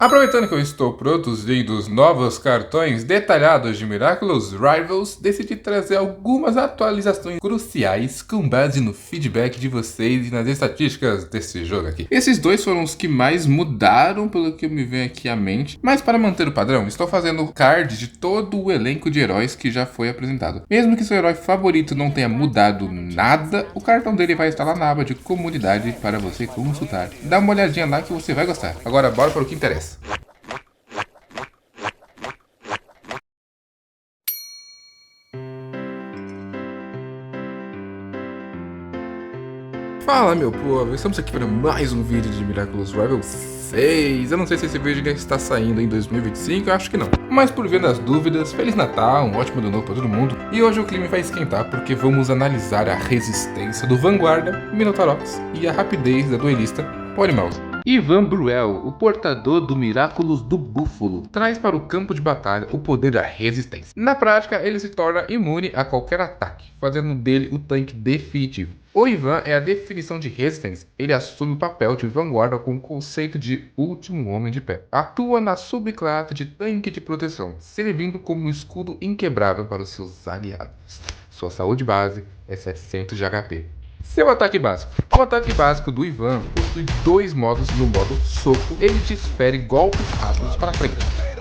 Aproveitando que eu estou produzindo os novos cartões detalhados de Miraculous Rivals, decidi trazer algumas atualizações cruciais com base no feedback de vocês e nas estatísticas desse jogo aqui. Esses dois foram os que mais mudaram pelo que me vem aqui à mente, mas para manter o padrão, estou fazendo card de todo o elenco de heróis que já foi apresentado. Mesmo que seu herói favorito não tenha mudado nada, o cartão dele vai estar lá na aba de comunidade para você consultar. Dá uma olhadinha lá que você vai gostar. Agora bora para o que interessa. Fala meu povo, estamos aqui para mais um vídeo de Miraculous Rivals 6. Eu não sei se esse vídeo já está saindo em 2025, eu acho que não. Mas por via das dúvidas, Feliz Natal, um ótimo ano novo para todo mundo. E hoje o clima vai esquentar porque vamos analisar a resistência do Vanguarda, Minotaurox e a rapidez da duelista Polymouse. Ivan Bruel, o portador do Miraculous do Búfalo, traz para o campo de batalha o poder da resistência. Na prática, ele se torna imune a qualquer ataque, fazendo dele o tanque definitivo. O Ivan é a definição de resistência. Ele assume o papel de vanguarda com o conceito de último homem de pé. Atua na subclasse de tanque de proteção, servindo como um escudo inquebrável para os seus aliados. Sua saúde base é 700 de HP. Seu ataque básico. O ataque básico do Ivan possui dois modos. No modo soco, ele desfere golpes rápidos para frente,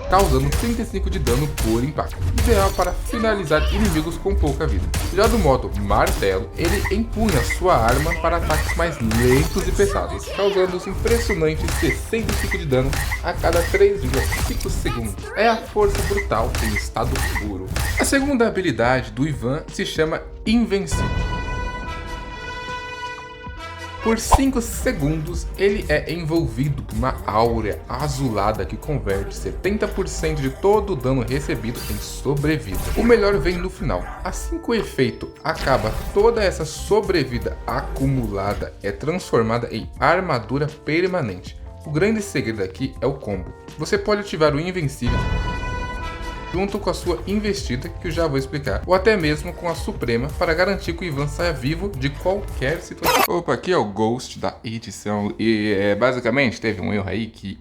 causando 35 de dano por impacto, ideal para finalizar inimigos com pouca vida. Já do modo martelo, ele empunha sua arma para ataques mais lentos e pesados, causando os impressionantes 65 de dano a cada 3,5 segundos. É a força brutal em estado puro. A segunda habilidade do Ivan se chama Invencível. Por 5 segundos, ele é envolvido por uma áurea azulada que converte 70% de todo o dano recebido em sobrevida. O melhor vem no final. Assim que o efeito acaba, toda essa sobrevida acumulada é transformada em armadura permanente. O grande segredo aqui é o combo. Você pode ativar o Invencível junto com a sua investida, que eu já vou explicar, ou até mesmo com a Suprema, para garantir que o Ivan saia vivo de qualquer situação. Opa, aqui é o Ghost da edição, e basicamente teve um erro aí que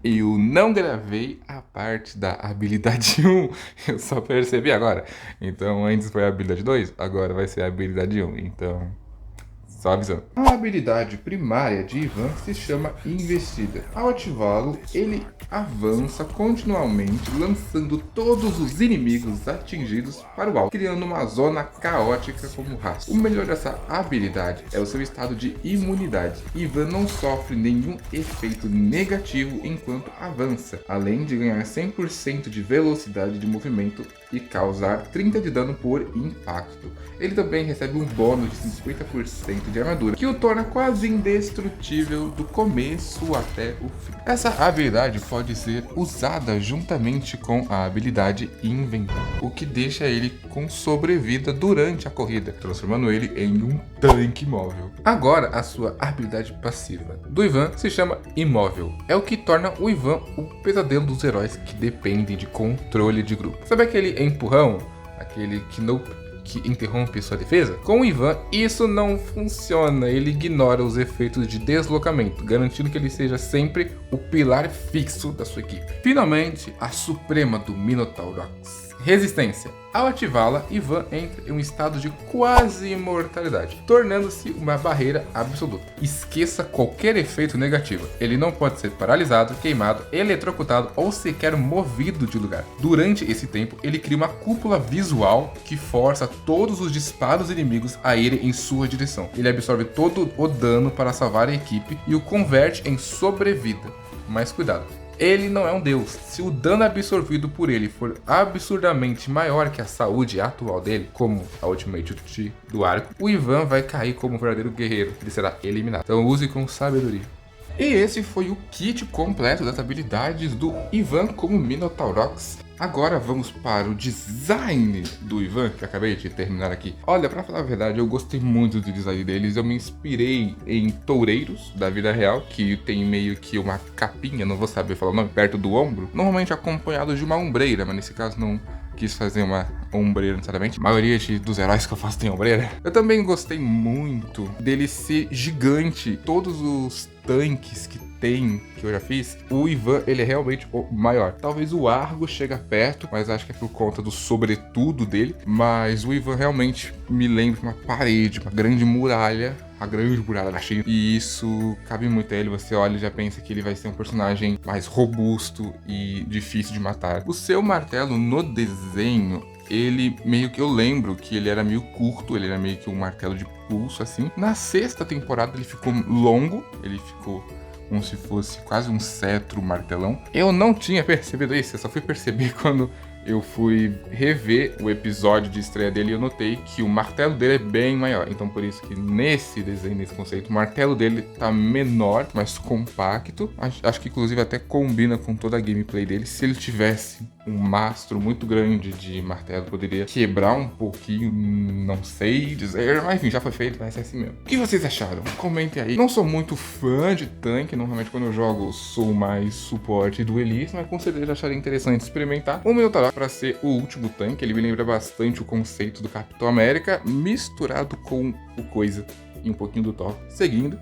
eu não gravei a parte da habilidade 1, eu só percebi agora. Então antes foi a habilidade 2, agora vai ser a habilidade 1, então só avisando. A habilidade primária de Ivan se chama Investida. Ao ativá-lo, ele avança continuamente, lançando todos os inimigos atingidos para o alto, criando uma zona caótica como rastro. O melhor dessa habilidade é o seu estado de imunidade. Ivan não sofre nenhum efeito negativo enquanto avança, além de ganhar 100% de velocidade de movimento e causar 30 de dano por impacto. Ele também recebe um bônus de 50% de armadura, que o torna quase indestrutível do começo até o fim. Essa habilidade pode ser usada juntamente com a habilidade Inventar, o que deixa ele com sobrevida durante a corrida, transformando ele em um tanque móvel. Agora, a sua habilidade passiva do Ivan se chama Imóvel. É o que torna o Ivan o pesadelo dos heróis que dependem de controle de grupo. Sabe aquele empurrão? Aquele que interrompe sua defesa? Com o Ivan, isso não funciona. Ele ignora os efeitos de deslocamento, garantindo que ele seja sempre o pilar fixo da sua equipe. Finalmente, a Suprema do Minotaurox. Resistência. Ao ativá-la, Ivan entra em um estado de quase imortalidade, tornando-se uma barreira absoluta. Esqueça qualquer efeito negativo. Ele não pode ser paralisado, queimado, eletrocutado ou sequer movido de lugar. Durante esse tempo, ele cria uma cúpula visual que força todos os disparos inimigos a irem em sua direção. Ele absorve todo o dano para salvar a equipe e o converte em sobrevida. Mas cuidado, ele não é um deus. Se o dano absorvido por ele for absurdamente maior que a saúde atual dele, como a Ultimate Ult do arco, o Ivan vai cair como um verdadeiro guerreiro. Ele será eliminado. Então use com sabedoria. E esse foi o kit completo das habilidades do Ivan como Minotaurox. Agora vamos para o design do Ivan, que acabei de terminar aqui. Olha, pra falar a verdade, eu gostei muito do design deles. Eu me inspirei em toureiros da vida real, que tem meio que uma capinha, não vou saber falar o nome, perto do ombro. Normalmente acompanhado de uma ombreira, mas nesse caso não quis fazer uma ombreira necessariamente. A maioria dos heróis que eu faço tem ombreira. Eu também gostei muito dele ser gigante. Todos os tanques que eu já fiz, o Ivan, ele é realmente o maior. Talvez o Argo chega perto, mas acho que é por conta do sobretudo dele. Mas o Ivan realmente me lembra uma parede, uma grande muralha. A grande muralha da China. E isso cabe muito a ele. Você olha e já pensa que ele vai ser um personagem mais robusto e difícil de matar. O seu martelo no desenho, ele meio que, eu lembro que ele era meio curto, ele era meio que um martelo de pulso, assim. Na 6ª temporada ele ficou longo, ele ficou como se fosse quase um cetro martelão. Eu não tinha percebido isso, eu só fui perceber quando eu fui rever o episódio de estreia dele e eu notei que o martelo dele é bem maior. Então por isso que nesse desenho, nesse conceito, o martelo dele tá menor, mais compacto. Acho que inclusive até combina com toda a gameplay dele. Se ele tivesse um mastro muito grande de martelo, poderia quebrar um pouquinho, não sei dizer, mas enfim, já foi feito, vai ser assim mesmo. O que vocês acharam? Comentem aí. Não sou muito fã de tanque, normalmente quando eu jogo sou mais suporte e duelista, mas com certeza acharia interessante experimentar o Minotauro para ser o último tanque. Ele me lembra bastante o conceito do Capitão América, misturado com o Coisa e um pouquinho do Thor. Seguindo.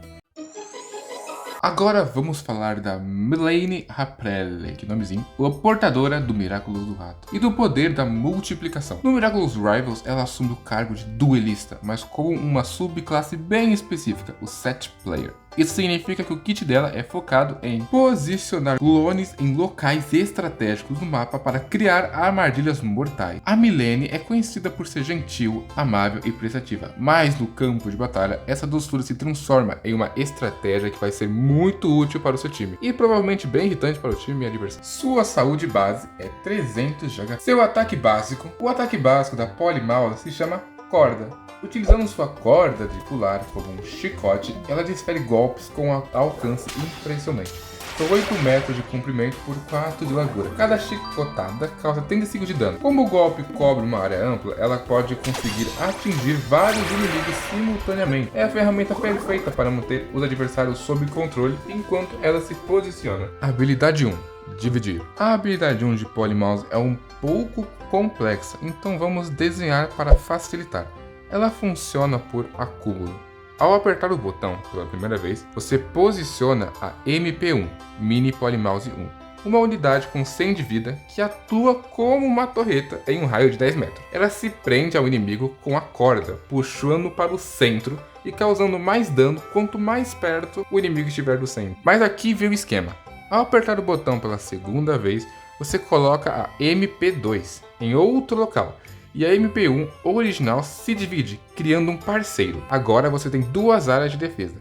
Agora vamos falar da Melaine Raprelle, que nomezinho, a portadora do Miraculous do Rato, e do poder da multiplicação. No Miraculous Rivals, ela assume o cargo de duelista, mas com uma subclasse bem específica, o Set Player. Isso significa que o kit dela é focado em posicionar clones em locais estratégicos do mapa para criar armadilhas mortais. A Melaine é conhecida por ser gentil, amável e prestativa, mas no campo de batalha, essa doçura se transforma em uma estratégia que vai ser muito útil para o seu time e provavelmente bem irritante para o time e adversário. Sua saúde base é 300 de HP. Seu ataque básico, o ataque básico da Polymouse se chama Corda. Utilizando sua corda de pular como um chicote, ela desfere golpes com alcance impressionante. São 8 metros de comprimento por 4 de largura. Cada chicotada causa 35 de dano. Como o golpe cobre uma área ampla, ela pode conseguir atingir vários inimigos simultaneamente. É a ferramenta perfeita para manter os adversários sob controle enquanto ela se posiciona. Habilidade 1. Dividir. A habilidade 1 de Polymouse é um pouco complexa, então vamos desenhar para facilitar. Ela funciona por acúmulo. Ao apertar o botão pela primeira vez, você posiciona a MP1, Mini Polymouse 1, uma unidade com 100 de vida que atua como uma torreta em um raio de 10 metros. Ela se prende ao inimigo com a corda, puxando para o centro e causando mais dano quanto mais perto o inimigo estiver do centro. Mas aqui vem o esquema. Ao apertar o botão pela segunda vez, você coloca a MP2 em outro local. E a MP1 original se divide, criando um parceiro. Agora você tem 2 áreas de defesa,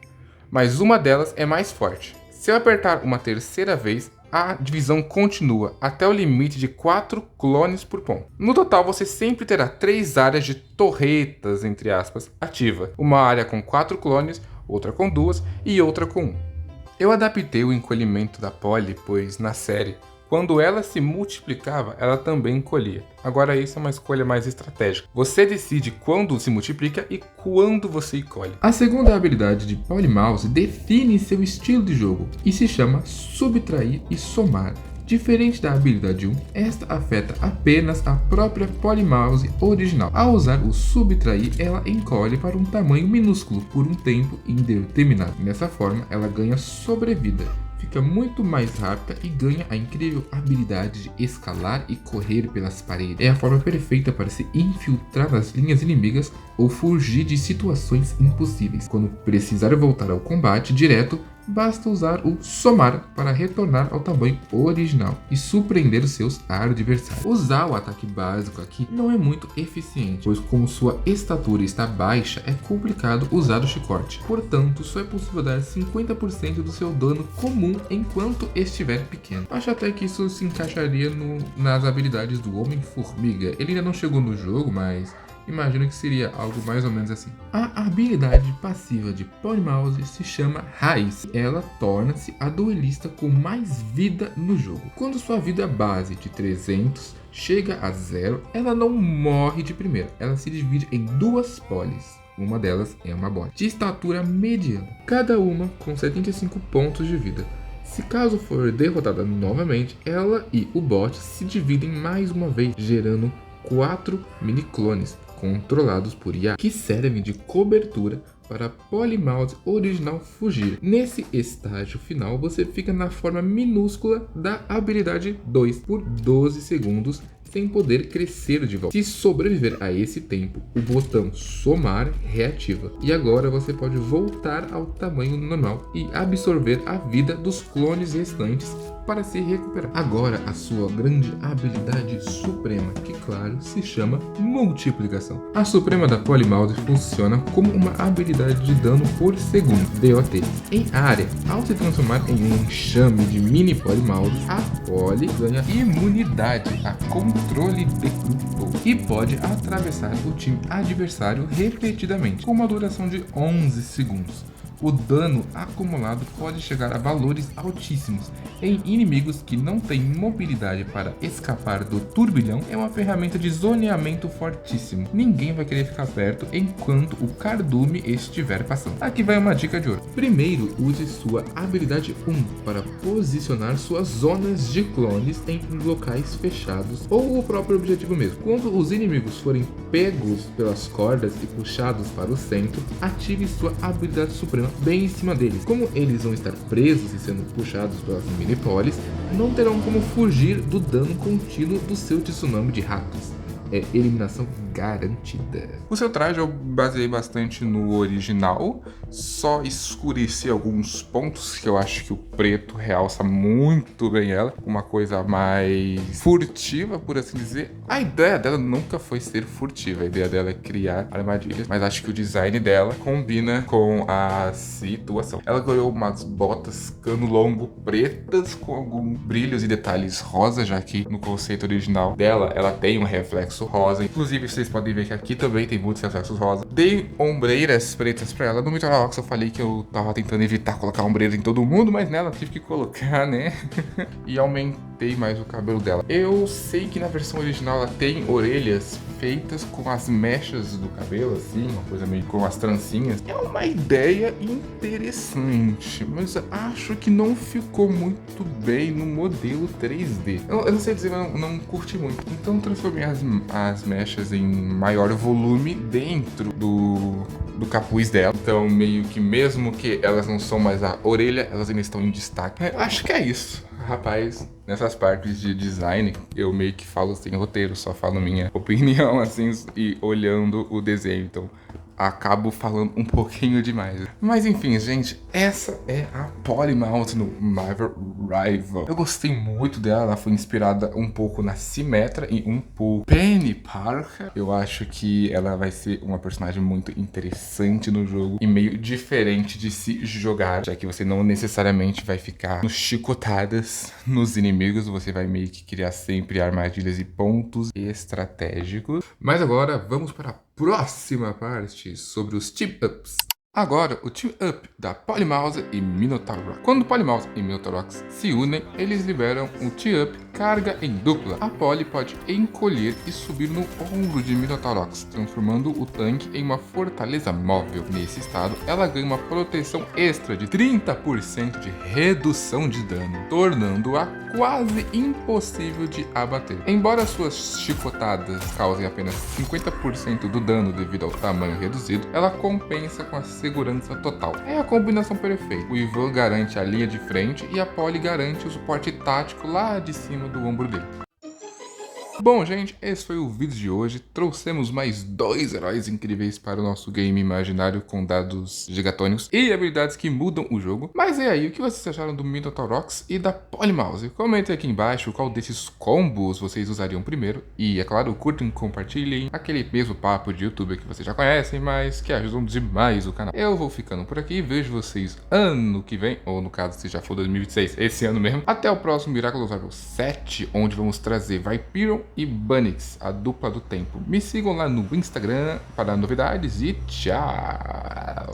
mas uma delas é mais forte. Se eu apertar uma terceira vez, a divisão continua até o limite de 4 clones por ponto. No total, você sempre terá 3 áreas de torretas, entre aspas, ativa. Uma área com 4 clones, outra com 2 e outra com 1. Eu adaptei o encolhimento da Polly, pois na série, quando ela se multiplicava, ela também encolhia. Agora isso é uma escolha mais estratégica. Você decide quando se multiplica e quando você encolhe. A segunda habilidade de Polymouse define seu estilo de jogo e se chama Subtrair e Somar. Diferente da habilidade 1, esta afeta apenas a própria Polymouse original. Ao usar o Subtrair, ela encolhe para um tamanho minúsculo por um tempo indeterminado. Dessa forma, ela ganha sobrevida, fica muito mais rápida e ganha a incrível habilidade de escalar e correr pelas paredes. É a forma perfeita para se infiltrar nas linhas inimigas ou fugir de situações impossíveis. Quando precisar voltar ao combate direto, basta usar o Somar para retornar ao tamanho original e surpreender os seus adversários. Usar o ataque básico aqui não é muito eficiente, pois como sua estatura está baixa, é complicado usar o chicote. Portanto, só é possível dar 50% do seu dano comum enquanto estiver pequeno. Acho até que isso se encaixaria nas habilidades do Homem-Formiga. Ele ainda não chegou no jogo, mas imagino que seria algo mais ou menos assim. A habilidade passiva de Polymouse se chama Raiz. Ela torna-se a duelista com mais vida no jogo. Quando sua vida base de 300 chega a 0, ela não morre de primeira. Ela se divide em 2 polis. Uma delas é uma bot de estatura mediana, cada uma com 75 pontos de vida. Se caso for derrotada novamente, ela e o bot se dividem mais uma vez, gerando 4 mini-clones controlados por IA, que servem de cobertura para a Polymouse original fugir. Nesse estágio final, você fica na forma minúscula da habilidade 2 por 12 segundos, sem poder crescer de volta. Se sobreviver a esse tempo, o botão somar reativa. E agora você pode voltar ao tamanho normal e absorver a vida dos clones restantes para se recuperar. Agora a sua grande habilidade suprema, que claro se chama multiplicação. A suprema da Polymouse funciona como uma habilidade de dano por segundo, DOT, em área. Ao se transformar em um enxame de mini Polymouse, a Poly ganha imunidade a controle de grupo e pode atravessar o time adversário repetidamente, com uma duração de 11 segundos. O dano acumulado pode chegar a valores altíssimos em inimigos que não têm mobilidade para escapar do turbilhão. É uma ferramenta de zoneamento fortíssimo. Ninguém vai querer ficar perto enquanto o cardume estiver passando. Aqui vai uma dica de ouro. Primeiro, use sua habilidade 1 para posicionar suas zonas de clones em locais fechados ou o próprio objetivo mesmo. Quando os inimigos forem pegos pelas cordas e puxados para o centro, ative sua habilidade suprema bem em cima deles. Como eles vão estar presos e sendo puxados pelas mini-polis, não terão como fugir do dano contínuo do seu tsunami de ratos. É eliminação garantida. O seu traje eu baseei bastante no original, só escureci alguns pontos que eu acho que o preto realça muito bem ela, uma coisa mais furtiva, por assim dizer. A ideia dela nunca foi ser furtiva, a ideia dela é criar armadilhas, mas acho que o design dela combina com a situação. Ela ganhou umas botas cano longo pretas com alguns brilhos e detalhes rosa, já que no conceito original dela ela tem um reflexo rosa. Inclusive vocês podem ver que aqui também tem muitos reflexos rosa. Dei ombreiras pretas pra ela. No Mythorox eu falei que eu tava tentando evitar colocar ombreira em todo mundo, mas nela eu tive que colocar, né? E aumentei mais o cabelo dela. Eu sei que na versão original ela tem orelhas feitas com as mechas do cabelo, assim, uma coisa meio com as trancinhas. É uma ideia interessante, mas acho que não ficou muito bem no modelo 3D. Eu não sei dizer, eu não curti muito. Então transformei as mechas em maior volume dentro do capuz dela. Então meio que mesmo que elas não são mais a orelha, elas ainda estão em destaque. Acho que é isso. Rapaz, nessas partes de design, eu meio que falo sem roteiro, só falo minha opinião, assim, e olhando o desenho, então acabo falando um pouquinho demais. Mas enfim, gente, essa é a Polymouse no Marvel Rival. Eu gostei muito dela, ela foi inspirada um pouco na Symmetra e um pouco Penny Parker. Eu acho que ela vai ser uma personagem muito interessante no jogo e meio diferente de se jogar, já que você não necessariamente vai ficar nos chicotadas nos inimigos, você vai meio que criar sempre armadilhas e pontos estratégicos. Mas agora vamos para a próxima parte sobre os team-ups. Agora, o team-up da Polymouse e Minotaur. Quando Polymouse e Minotaur se unem, eles liberam o team-up carga em dupla. A Poly pode encolher e subir no ombro de Minotaur, transformando o tanque em uma fortaleza móvel. Nesse estado, ela ganha uma proteção extra de 30% de redução de dano, tornando-a quase impossível de abater. Embora suas chicotadas causem apenas 50% do dano devido ao tamanho reduzido, ela compensa com a segurança total. É a combinação perfeita. O Ivan garante a linha de frente e a Poly garante o suporte tático lá de cima do ombro dele. Bom, gente, esse foi o vídeo de hoje. Trouxemos mais 2 heróis incríveis para o nosso game imaginário com dados gigatônicos e habilidades que mudam o jogo. Mas e aí, o que vocês acharam do Minotaurox e da Polymouse? Comentem aqui embaixo qual desses combos vocês usariam primeiro. E, é claro, curtem e compartilhem aquele mesmo papo de youtuber que vocês já conhecem, mas que ajudam demais o canal. Eu vou ficando por aqui, vejo vocês ano que vem, ou no caso, se já for 2026, esse ano mesmo. Até o próximo Miraculous Rival 7, onde vamos trazer Viperion e Bunnix, a dupla do tempo. Me sigam lá no Instagram para novidades e tchau!